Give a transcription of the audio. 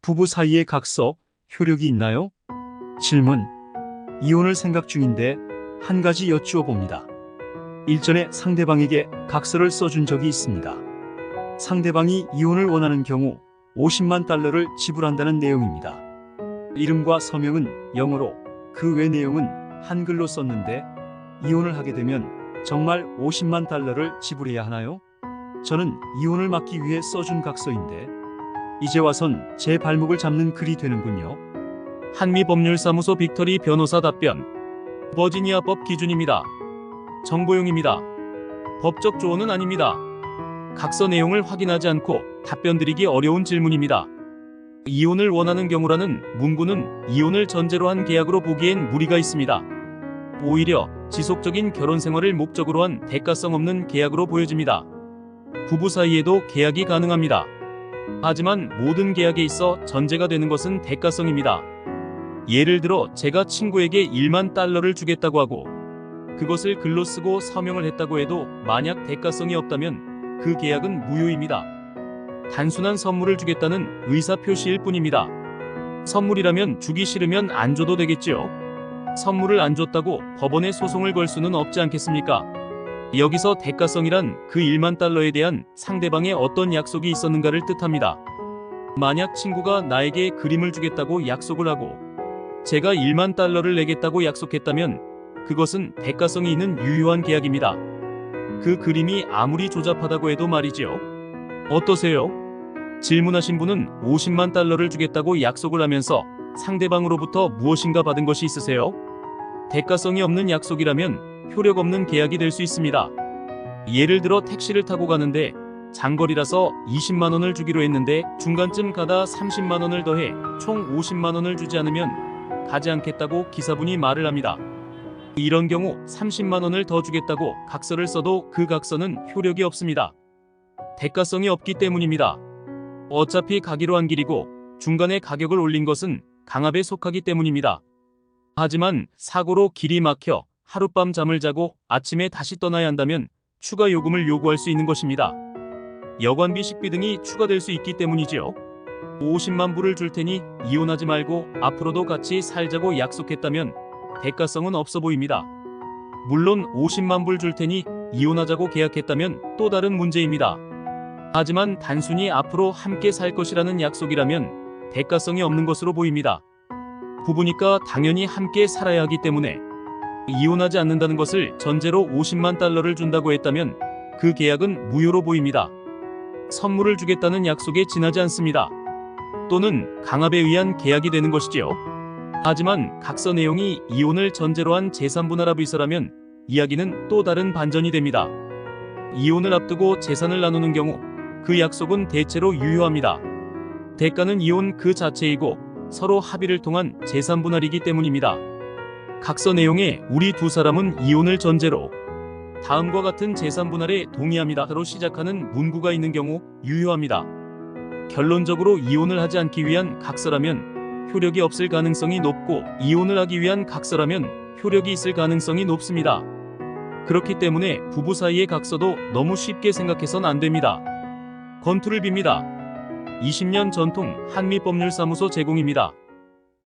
부부 사이의 각서, 효력이 있나요? 질문. 이혼을 생각 중인데 한 가지 여쭈어 봅니다. 일전에 상대방에게 각서를 써준 적이 있습니다. 상대방이 이혼을 원하는 경우 50만 달러를 지불한다는 내용입니다. 이름과 서명은 영어로, 그 외 내용은 한글로 썼는데 이혼을 하게 되면 정말 50만 달러를 지불해야 하나요? 저는 이혼을 막기 위해 써준 각서인데 이제 와선 제 발목을 잡는 글이 되는군요. 한미법률사무소 빅터리 변호사 답변. 버지니아법 기준입니다. 정보용입니다. 법적 조언은 아닙니다. 각서 내용을 확인하지 않고 답변 드리기 어려운 질문입니다. 이혼을 원하는 경우라는 문구는 이혼을 전제로 한 계약으로 보기엔 무리가 있습니다. 오히려 지속적인 결혼 생활을 목적으로 한 대가성 없는 계약으로 보여집니다. 부부 사이에도 계약이 가능합니다. 하지만 모든 계약에 있어 전제가 되는 것은 대가성입니다. 예를 들어 제가 친구에게 1만 달러를 주겠다고 하고 그것을 글로 쓰고 서명을 했다고 해도 만약 대가성이 없다면 그 계약은 무효입니다. 단순한 선물을 주겠다는 의사표시일 뿐입니다. 선물이라면 주기 싫으면 안 줘도 되겠지요. 선물을 안 줬다고 법원에 소송을 걸 수는 없지 않겠습니까? 여기서 대가성이란 그 1만 달러에 대한 상대방의 어떤 약속이 있었는가를 뜻합니다. 만약 친구가 나에게 그림을 주겠다고 약속을 하고 제가 1만 달러를 내겠다고 약속했다면 그것은 대가성이 있는 유효한 계약입니다. 그 그림이 아무리 조잡하다고 해도 말이지요. 어떠세요? 질문하신 분은 50만 달러를 주겠다고 약속을 하면서 상대방으로부터 무엇인가 받은 것이 있으세요? 대가성이 없는 약속이라면 효력 없는 계약이 될 수 있습니다. 예를 들어 택시를 타고 가는데 장거리라서 20만 원을 주기로 했는데 중간쯤 가다 30만 원을 더해 총 50만 원을 주지 않으면 가지 않겠다고 기사분이 말을 합니다. 이런 경우 30만 원을 더 주겠다고 각서를 써도 그 각서는 효력이 없습니다. 대가성이 없기 때문입니다. 어차피 가기로 한 길이고 중간에 가격을 올린 것은 강압에 속하기 때문입니다. 하지만 사고로 길이 막혀 하룻밤 잠을 자고 아침에 다시 떠나야 한다면 추가 요금을 요구할 수 있는 것입니다. 여관비, 식비 등이 추가될 수 있기 때문이지요. 50만 불을 줄 테니 이혼하지 말고 앞으로도 같이 살자고 약속했다면 대가성은 없어 보입니다. 물론 50만 불 줄 테니 이혼하자고 계약했다면 또 다른 문제입니다. 하지만 단순히 앞으로 함께 살 것이라는 약속이라면 대가성이 없는 것으로 보입니다. 부부니까 당연히 함께 살아야 하기 때문에 이혼하지 않는다는 것을 전제로 50만 달러를 준다고 했다면 그 계약은 무효로 보입니다. 선물을 주겠다는 약속에 지나지 않습니다. 또는 강압에 의한 계약이 되는 것이지요. 하지만 각서 내용이 이혼을 전제로 한 재산분할합의서라면 이야기는 또 다른 반전이 됩니다. 이혼을 앞두고 재산을 나누는 경우 그 약속은 대체로 유효합니다. 대가는 이혼 그 자체이고 서로 합의를 통한 재산분할이기 때문입니다. 각서 내용에 우리 두 사람은 이혼을 전제로 다음과 같은 재산분할에 동의합니다로 시작하는 문구가 있는 경우 유효합니다. 결론적으로 이혼을 하지 않기 위한 각서라면 효력이 없을 가능성이 높고 이혼을 하기 위한 각서라면 효력이 있을 가능성이 높습니다. 그렇기 때문에 부부 사이의 각서도 너무 쉽게 생각해선 안 됩니다. 건투를 빕니다. 20년 전통 한미법률사무소 제공입니다.